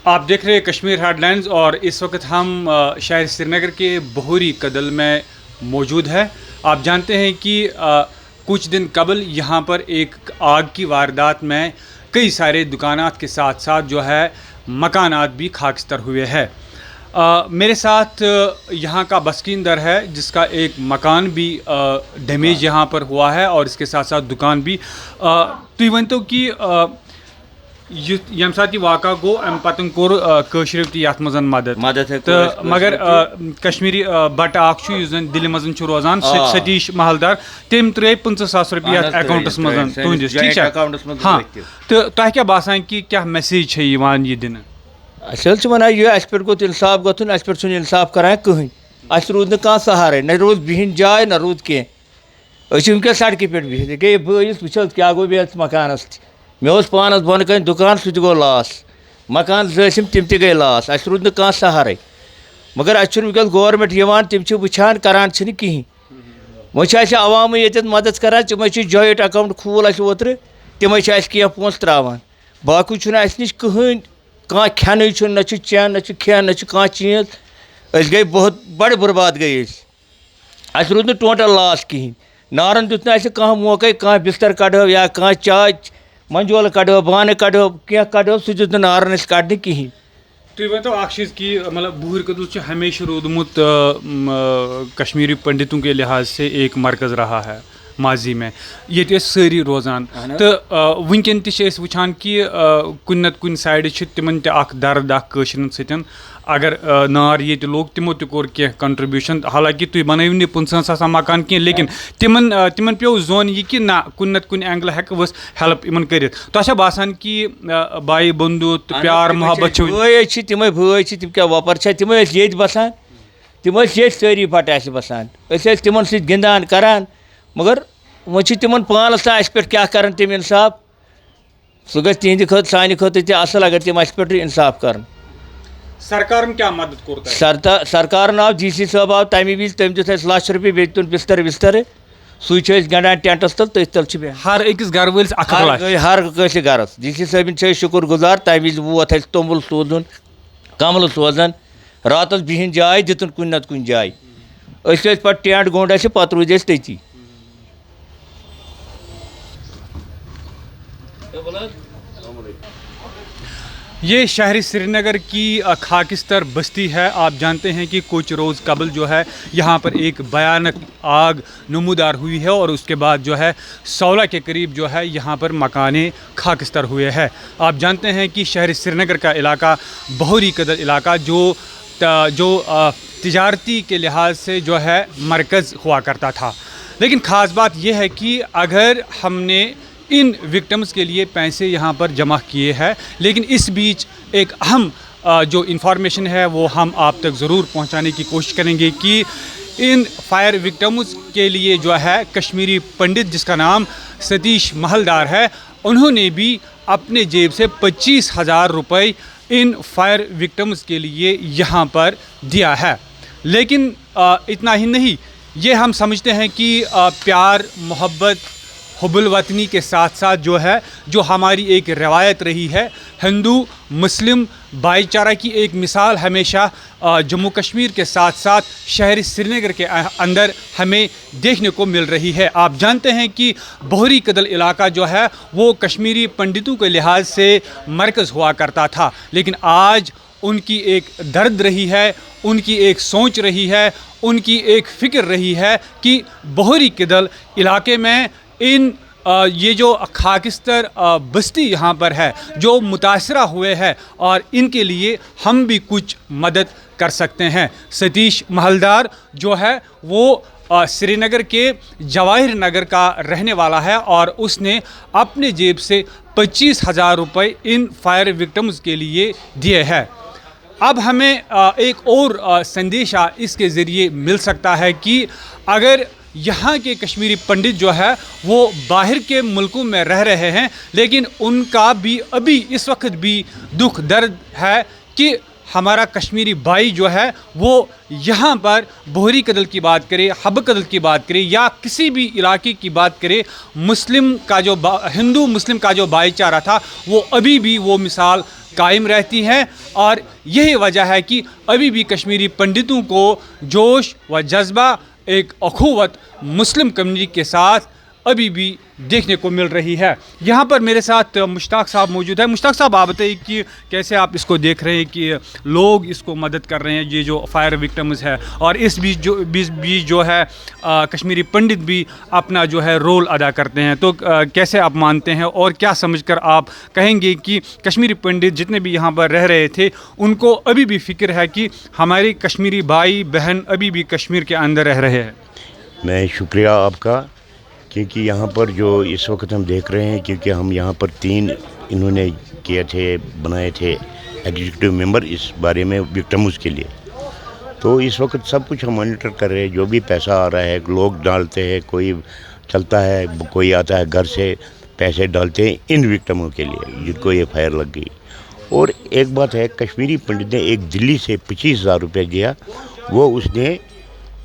आप देख रहे हैं कश्मीर हेडलाइंस और इस वक्त हम शहर श्रीनगर के बहूरी कदल में मौजूद है। आप जानते हैं कि कुछ दिन कबल यहाँ पर एक आग की वारदात में कई सारे दुकानात के साथ साथ जो है मकानात भी खाकस्तर हुए हैं। मेरे साथ यहाँ का बस्किंदर है जिसका एक मकान भी डैमेज यहाँ पर हुआ है और इसके साथ साथ दुकान भी। तो वन तो कि यम साथ वाक़ा गो अम पतन कोर कशर ती यात मजन मदद तो मगर कश्मीरी बट आख दिल मजन रोजान सतीश महलदार तम त्रे 50,000 रुपये अकाउंटस मजन तुंदिस ठीक है। हाँ तो तुह क्या बासान कि क्या मैसेज है ये दिन अस वन यह पे गो इंसाफ गन अस पे इंसाफ करान कहें अस रूद न सहारे न रोज बिहन जाए न रूद कह सड़क पे बिहत गई बस वो क्या गो मे मकानस मे पानस बन कन दुकान सह गो लास मकान जम तम त गई लास अस रूद न सहारे मगर अस गवर्नमेंट तम वुचान करान कहें वो अवाम ये मदद करान तम जॉइंट अकाउंट खोल ओत्र तम कह पोस त्रावान बाकी अस नश कहें कह खेन न चैन न खेन न कह चीज गई बहुत बड़ बर्बाद गई अस रूद न टोटल लास कहें नारन दुत कह मौके कह बिस्तर कड़ो या कह चाय मंजोल कड़ो बान कड़ो क्या कड़ो सह दुत नारन कड़ने कहें। तुम वो चीज़ कि मतलब बहूर कदल हमेशा रोदमुत कश्मीरी पंडितों के लिहाज से एक मरकज़ रहा है माजी में ये सारी रोजान तो वनकन तछान कि कुन नत कुन साइड तिमन दर्द कशरन सतन अगर नार ये लोग तमो तोर कह कंट्रीब्यूशन हालांकि तुम बनव न 50,000 मकान कह लेकिन तिमन पे जोन ये कि ना कुन नत कुन एंगल हेकवस हेल्प इन कर तो बसान कि भाई बंधु प्यार मोहब्बत तम भाई तम क्या वपर तम ये बसान तम ये सारी पट बसान तिमन सत गिंदान करान मगर वो तिमन पानस अस पे क्या कर तम इंसाफ सह गि तिहद खत सान खत असल अगर तम अस पे इंसाफ कर। सरकार क्या मदद करता है? सरकार आव DC साहब आव तमें विज तम दित लक्ष रुपये बे तुन बिस्तर विस्तर सह गंडान टेंटस तल तथ तल हर अकिस घर वल्स हर कस गरस DC साहब शुक्र गुजार तमें विज वोत तोमुल सोजन कमल सोजन रात बिहन जाय दितन कुन नत कुन जाय पे टेंट गोंड पत रूद तती। ये शहरी श्रीनगर की खाकिस्तर बस्ती है। आप जानते हैं कि कुछ रोज़ कबल जो है यहाँ पर एक भयानक आग नमूदार हुई है और उसके बाद जो है 16 के करीब जो है यहाँ पर मकाने खाकिस्तर हुए हैं। आप जानते हैं कि शहरी श्रीनगर का इलाका बहूरी कदर इलाका जो तिजारती के लिहाज से जो है मरकज़ हुआ करता था, लेकिन ख़ास बात यह है कि अगर हमने इन विक्टिम्स के लिए पैसे यहाँ पर जमा किए हैं, लेकिन इस बीच एक अहम जो इन्फॉर्मेशन है वो हम आप तक ज़रूर पहुँचाने की कोशिश करेंगे कि इन फायर विक्टिम्स के लिए जो है कश्मीरी पंडित जिसका नाम सतीश महलदार है, उन्होंने भी अपने जेब से 25,000 रुपये इन फायर विक्टिम्स के लिए यहाँ पर दिया है। लेकिन इतना ही नहीं, ये हम समझते हैं कि प्यार मोहब्बत हुब्बुल वतनी के साथ साथ जो हमारी एक रवायत रही है, हिंदू मुस्लिम भाईचारा की एक मिसाल हमेशा जम्मू कश्मीर के साथ साथ शहरी श्रीनगर के अंदर हमें देखने को मिल रही है। आप जानते हैं कि बहूरी कदल इलाका जो है वो कश्मीरी पंडितों के लिहाज से मरकज़ हुआ करता था, लेकिन आज उनकी एक दर्द रही है, उनकी एक सोच रही है, उनकी एक फ़िक्र रही है कि बहूरी कदल इलाके में इन ये जो खाकिस्तर बस्ती यहाँ पर है जो मुतासरा हुए हैं और इनके लिए हम भी कुछ मदद कर सकते हैं। सतीश महलदार जो है वो श्रीनगर के जवाहिर नगर का रहने वाला है और उसने अपने जेब से 25,000 रुपये इन फायर विक्टिम्स के लिए दिए हैं। अब हमें एक और संदेशा इसके ज़रिए मिल सकता है कि अगर यहाँ के कश्मीरी पंडित जो है वो बाहर के मुल्कों में रह रहे हैं, लेकिन उनका भी अभी इस वक्त भी दुख दर्द है कि हमारा कश्मीरी भाई जो है वो यहाँ पर बहूरी कदल की बात करे, हब कदल की बात करे या किसी भी इलाके की बात करे, मुस्लिम का जो हिंदू मुस्लिम का जो भाईचारा था वो अभी भी वो मिसाल कायम रहती हैं। और यही वजह है कि अभी भी कश्मीरी पंडितों को जोश व जज्बा एक अखुवत मुस्लिम कम्युनिटी के साथ अभी भी देखने को मिल रही है। यहाँ पर मेरे साथ मुश्ताक साहब मौजूद है। मुश्ताक साहब, आप बताइए कि कैसे आप इसको देख रहे हैं कि लोग इसको मदद कर रहे हैं, ये जो फायर विक्टिम्स है, और इस बीच जो है कश्मीरी पंडित भी अपना जो है रोल अदा करते हैं। तो कैसे आप मानते हैं और क्या समझकर आप कहेंगे कि कश्मीरी पंडित जितने भी यहाँ पर रह रहे थे उनको अभी भी फ़िक्र है कि हमारे कश्मीरी भाई बहन अभी भी कश्मीर के अंदर रह रहे हैं? मैं शुक्रिया आपका, क्योंकि यहाँ पर जो इस वक्त हम देख रहे हैं, क्योंकि हम यहाँ पर 3 इन्होंने किए थे, बनाए थे एग्जीक्यूटिव मेंबर इस बारे में विक्टिम्स के लिए। तो इस वक्त सब कुछ हम मॉनिटर कर रहे हैं। जो भी पैसा आ रहा है लोग डालते हैं, कोई चलता है, कोई आता है घर से पैसे डालते हैं इन विक्टिमों के लिए जिनको ये फायर लग गई। और एक बात है, कश्मीरी पंडित ने एक दिल्ली से 25,000 रुपये दिया, वो उसने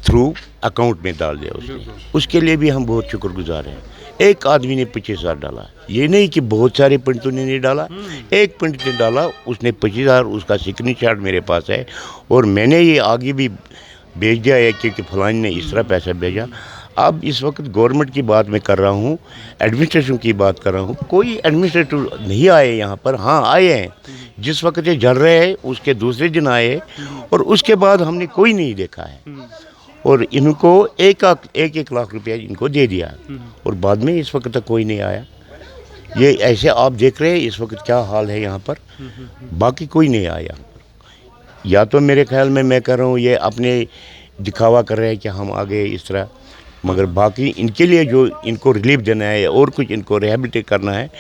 थ्रू अकाउंट में डाल दिया उसके लिए भी हम बहुत शुक्रगुजार हैं। एक आदमी ने 25,000 डाला, ये नहीं कि बहुत सारे पंडितों ने नहीं डाला, एक पंडित ने डाला, उसने 25,000, उसका स्क्रीनशॉट मेरे पास है और मैंने ये आगे भी भेज दिया है क्योंकि फलानी ने इस तरह पैसा भेजा। अब इस वक्त गवर्नमेंट की बात मैं कर रहा हूँ, एडमिनिस्ट्रेशन की बात कर रहा हूँ, कोई एडमिनिस्ट्रेटिव नहीं आए यहाँ पर। हाँ आए हैं, जिस वक्त ये जल रहे हैं उसके दूसरे दिन आए और उसके बाद हमने कोई नहीं देखा है। और इनको एक लाख रुपया इनको दे दिया और बाद में इस वक्त तक कोई नहीं आया। ये ऐसे आप देख रहे हैं इस वक्त क्या हाल है यहाँ पर, बाकी कोई नहीं आया यहाँ पर। या तो मेरे ख्याल में मैं कर रहा हूँ ये अपने दिखावा कर रहे हैं कि हम आगे इस तरह, मगर बाकी इनके लिए जो इनको रिलीफ देना है और कुछ इनको रिहेबिलिटेट करना है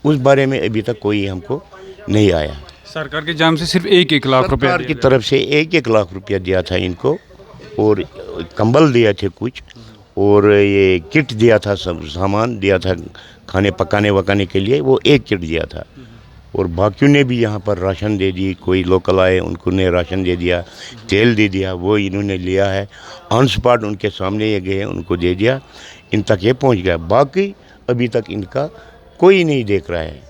उस बारे में अभी तक कोई हमको नहीं आया। सरकार के जाम से सिर्फ 1 लाख रुपया सरकार की तरफ से 1 लाख रुपया दिया था इनको, और कंबल दिया थे कुछ, और ये किट दिया था, सब सामान दिया था खाने पकाने वकाने के लिए, वो 1 किट दिया था। और बाकियों ने भी यहाँ पर राशन दे दी, कोई लोकल आए उनको ने राशन दे दिया, तेल दे दिया, वो इन्होंने लिया है ऑन स्पॉट, उनके सामने ये गए उनको दे दिया, इन तक ये पहुँच गया। बाकी अभी तक इनका कोई नहीं देख रहा है।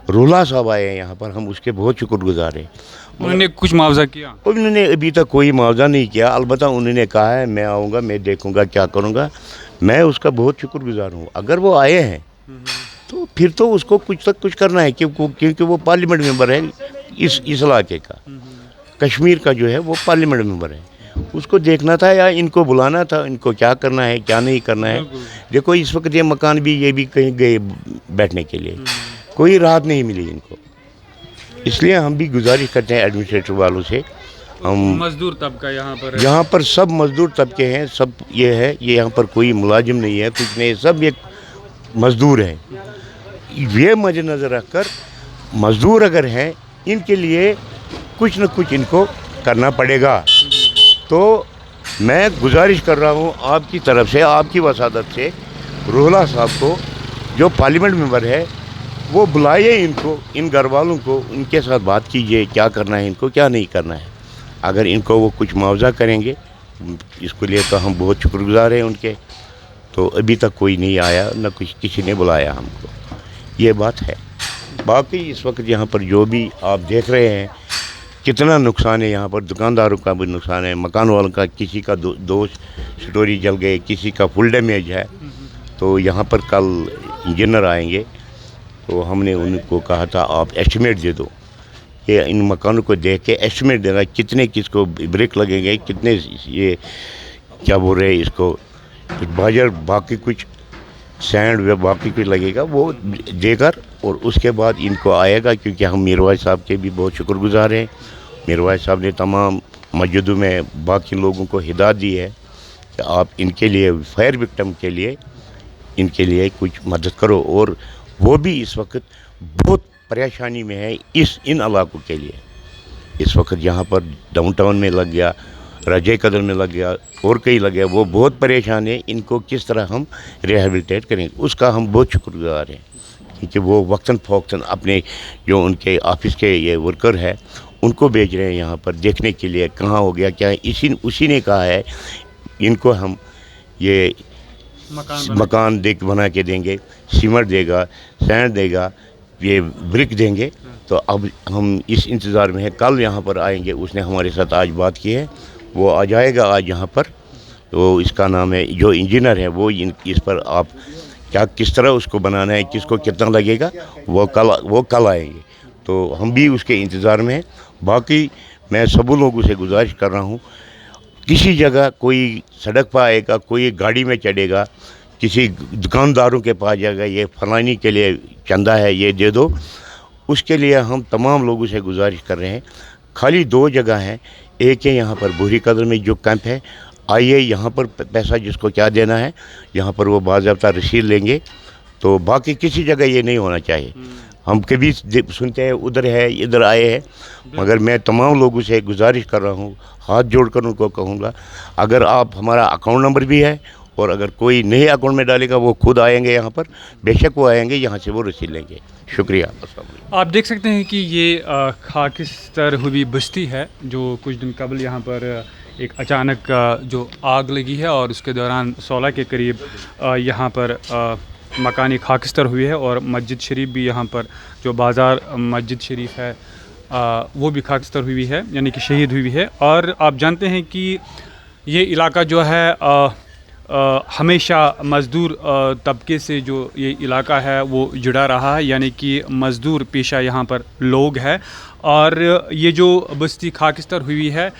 रोला साहब आए हैं यहाँ पर, हम उसके बहुत शुक्रगुजार हैं। उन्होंने कुछ मुआवजा किया? उन्होंने अभी तक कोई मुआवजा नहीं किया, अलबत्ता उन्होंने कहा है मैं आऊँगा, मैं देखूँगा क्या करूँगा। मैं उसका बहुत शुक्रगुजार हूँ। अगर वो आए हैं तो फिर तो उसको कुछ करना है, क्योंकि वो पार्लियामेंट मेंबर है इस इलाके का, कश्मीर का जो है वो पार्लियामेंट मेंबर है। उसको देखना था या इनको बुलाना था, इनको क्या करना है क्या नहीं करना है। देखो इस वक्त ये मकान भी, ये भी कहीं गए बैठने के लिए, कोई राहत नहीं मिली इनको। इसलिए हम भी गुजारिश करते हैं एडमिनिस्ट्रेटर वालों से, हम मजदूर तबका यहाँ पर सब मजदूर तबके हैं, सब ये है, ये यहाँ पर कोई मुलाजिम नहीं है, कुछ नहीं, सब एक मजदूर हैं। ये मद्देनज़र रखकर मजदूर अगर हैं इनके लिए कुछ न कुछ इनको करना पड़ेगा। तो मैं गुजारिश कर रहा हूँ आपकी तरफ से, आपकी वसादत से, रोहला साहब को जो पार्लियामेंट मेंबर है वो बुलाइए इनको, इन घर वालों को, उनके साथ बात कीजिए क्या करना है इनको क्या नहीं करना है। अगर इनको वो कुछ मुआवजा करेंगे इसके लिए तो हम बहुत शुक्रगुजार हैं उनके। तो अभी तक कोई नहीं आया, न कुछ किसी ने बुलाया हमको, ये बात है। बाकी इस वक्त यहाँ पर जो भी आप देख रहे हैं कितना नुकसान है, यहाँ पर दुकानदारों का भी नुकसान है, मकान वालों का, किसी का दो स्टोरी जल गए, किसी का फुल डैमेज है। तो यहाँ पर कल इंजीनियर आएंगे, तो हमने उनको कहा था आप एस्टिमेट दे दो, ये इन मकानों को देख के एस्टिमेट देना, कितने किसको ब्रिक लगेंगे, कितने ये क्या बोल रहे हैं इसको बाजार, बाकी कुछ सैंड व बाकी कुछ लगेगा वो देकर, और उसके बाद इनको आएगा। क्योंकि हम मीरवाइज साहब के भी बहुत शुक्रगुजार हैं। मीरवाइज साहब ने तमाम मस्जिदों में बाकी लोगों को हिदायत दी है कि आप इनके लिए, फायर विक्टिम के लिए, इनके लिए कुछ मदद करो। और वो भी इस वक्त बहुत परेशानी में है इन इलाकों के लिए। इस वक्त यहाँ पर डाउन टाउन में लग गया, राजे कदर में लग गया, और कहीं लग गया, वो बहुत परेशान है। इनको किस तरह हम रिहेबिलिटेट करेंगे उसका हम बहुत शुक्रगुजार हैं, क्योंकि वो वक्तन फ़ौक्तन अपने जो उनके ऑफिस के ये वर्कर है उनको भेज रहे हैं यहाँ पर देखने के लिए कहाँ हो गया क्या है। उसी ने कहा है इनको हम ये मकान बना के देंगे, सीमेंट देगा, सैंड देगा, ये ब्रिक देंगे। तो अब हम इस इंतज़ार में हैं, कल यहाँ पर आएंगे। उसने हमारे साथ आज बात की है, वो आ जाएगा आज यहाँ पर। तो इसका नाम है, जो इंजीनियर है वो इस पर आप क्या किस तरह उसको बनाना है, किसको कितना लगेगा, वो कल आएंगे। तो हम भी उसके इंतज़ार में हैं। बाकी मैं सभी लोगों से गुजारिश कर रहा हूँ, किसी जगह कोई सड़क पर आएगा, कोई गाड़ी में चढ़ेगा, किसी दुकानदारों के पास जाएगा, ये फलानी के लिए चंदा है, ये दे दो, उसके लिए हम तमाम लोगों से गुजारिश कर रहे हैं। खाली 2 जगह हैं, एक है यहाँ पर बुरी कदर में जो कैंप है, आइए यहाँ पर पैसा जिसको क्या देना है यहाँ पर वो बाज़ाब्ता रसीद लेंगे। तो बाकी किसी जगह ये नहीं होना चाहिए। हम कभी सुनते हैं उधर है इधर आए हैं, मगर मैं तमाम लोगों से गुजारिश कर रहा हूँ, हाथ जोड़कर उनको कहूँगा, अगर आप हमारा अकाउंट नंबर भी है और अगर कोई नए अकाउंट में डालेगा वो खुद आएंगे यहाँ पर, बेशक वो आएंगे, यहाँ से वो रसीद लेंगे। शुक्रिया। आप देख सकते हैं कि ये खाकिस्तर हुई बस्ती है, जो कुछ दिन कबल यहाँ पर एक अचानक जो आग लगी है और उसके दौरान 16 के करीब यहाँ पर मकानी खाकिस्तर हुई है और मस्जिद शरीफ भी यहाँ पर जो बाज़ार मस्जिद शरीफ है वो भी खाकिस्तर हुई है, यानी कि शहीद हुई है। और आप जानते हैं कि ये इलाका जो है हमेशा मज़दूर तबके से जो ये इलाका है वो जुड़ा रहा है, यानी कि मज़दूर पेशा यहाँ पर लोग हैं। और ये जो बस्ती खाकिस्तर हुई है,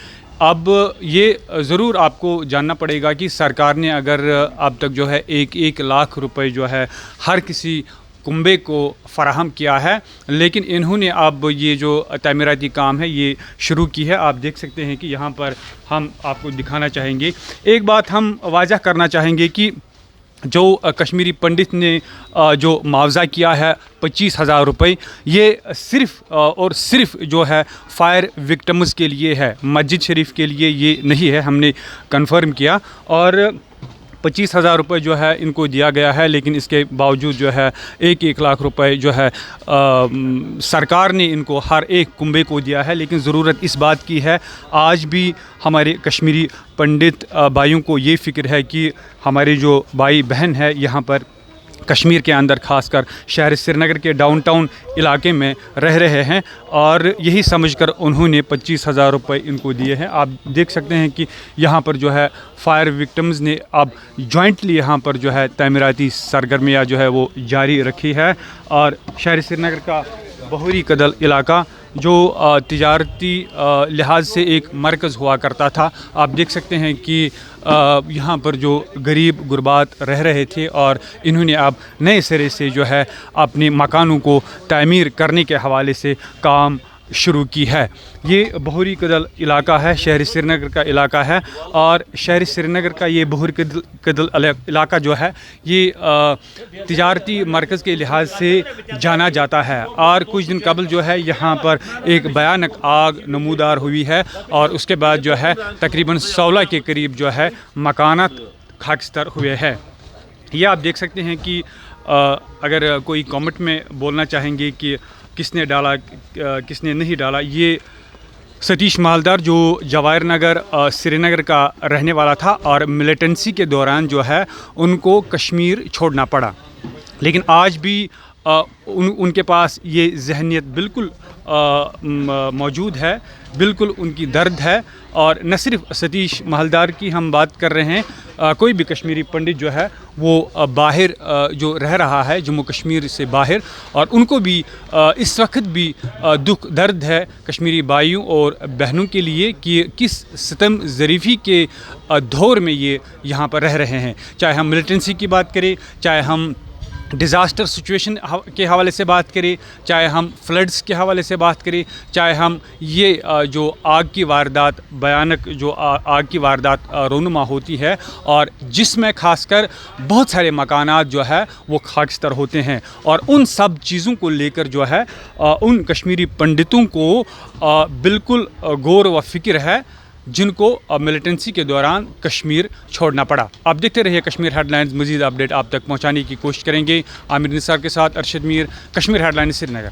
अब ये ज़रूर आपको जानना पड़ेगा कि सरकार ने अगर अब तक जो है 1-1 लाख रुपए जो है हर किसी कुंबे को फ़राहम किया है, लेकिन इन्होंने अब ये जो तमीराती काम है ये शुरू की है। आप देख सकते हैं कि यहाँ पर हम आपको दिखाना चाहेंगे। एक बात हम वाज़ह करना चाहेंगे कि जो कश्मीरी पंडित ने जो मुआवज़ा किया है 25,000 रुपये, ये सिर्फ़ और सिर्फ जो है फायर विक्टिम्स के लिए है, मस्जिद शरीफ के लिए ये नहीं है। हमने कंफर्म किया और 25,000 रुपये जो है इनको दिया गया है, लेकिन इसके बावजूद जो है 1-1 लाख रुपए जो है सरकार ने इनको हर एक कुंबे को दिया है। लेकिन ज़रूरत इस बात की है, आज भी हमारे कश्मीरी पंडित भाइयों को ये फ़िक्र है कि हमारे जो भाई बहन है यहाँ पर कश्मीर के अंदर, ख़ासकर शहर श्रीनगर के डाउनटाउन इलाके में रह रहे हैं, और यही समझकर उन्होंने 25,000 रुपये इनको दिए हैं। आप देख सकते हैं कि यहाँ पर जो है फायर विक्टिम्स ने अब जॉइंटली यहाँ पर जो है तमीराती सरगर्मियाँ जो है वो जारी रखी है। और शहर श्रीनगर का बहुरी कदल इलाका जो तिजारती लिहाज से एक मरकज़ हुआ करता था, आप देख सकते हैं कि यहाँ पर जो गरीब गुरबात रह रहे थे और इन्होंने अब नए सिरे से जो है अपने मकानों को तामीर करने के हवाले से काम शुरू की है। ये बहुरी कदल इलाका है, शहर श्रीनगर का इलाका है, और शहर श्रीनगर का ये बहुरी कदल इलाका जो है ये तिजारती मरकज़ के लिहाज से जाना जाता है। और कुछ दिन कबल जो है यहाँ पर एक भयानक आग नमूदार हुई है और उसके बाद जो है तकरीबन 16 के करीब जो है मकानात खाकिस्तर हुए हैं। ये आप देख सकते हैं कि अगर कोई कमेंट में बोलना चाहेंगे कि किसने डाला किसने नहीं डाला, ये सतीश मालदार जो जवाहर नगर श्रीनगर का रहने वाला था और मिलिटेंसी के दौरान जो है उनको कश्मीर छोड़ना पड़ा, लेकिन आज भी उनके पास ये जहनियत बिल्कुल मौजूद है, बिल्कुल उनकी दर्द है। और न सिर्फ सतीश महलदार की हम बात कर रहे हैं, कोई भी कश्मीरी पंडित जो है वो बाहर जो रह रहा है जम्मू कश्मीर से बाहर, और उनको भी इस वक्त भी दुख दर्द है कश्मीरी भाइयों और बहनों के लिए कि किस सितम ज़रीफ़ी के दौर में ये यहाँ पर रह रहे हैं। चाहे हम मिलिटेंसी की बात करें, चाहे हम डिज़ास्टर सिचुएशन के हवाले से बात करें, चाहे हम फ्लड्स के हवाले से बात करें, चाहे हम ये जो आग की वारदात, भयानक जो आग की वारदात रोनुमा होती है और जिसमें खासकर बहुत सारे मकानात जो है वो खाकिस्तर होते हैं, और उन सब चीज़ों को लेकर जो है उन कश्मीरी पंडितों को बिल्कुल गौर व फिक्र है जिनको मिलिटेंसी के दौरान कश्मीर छोड़ना पड़ा। आप देखते रहिए कश्मीर हेडलाइंस, मज़ीद अपडेट आप तक पहुंचाने की कोशिश करेंगे। आमिर निसार के साथ अरशद मीर, कश्मीर हेडलाइंस श्रीनगर।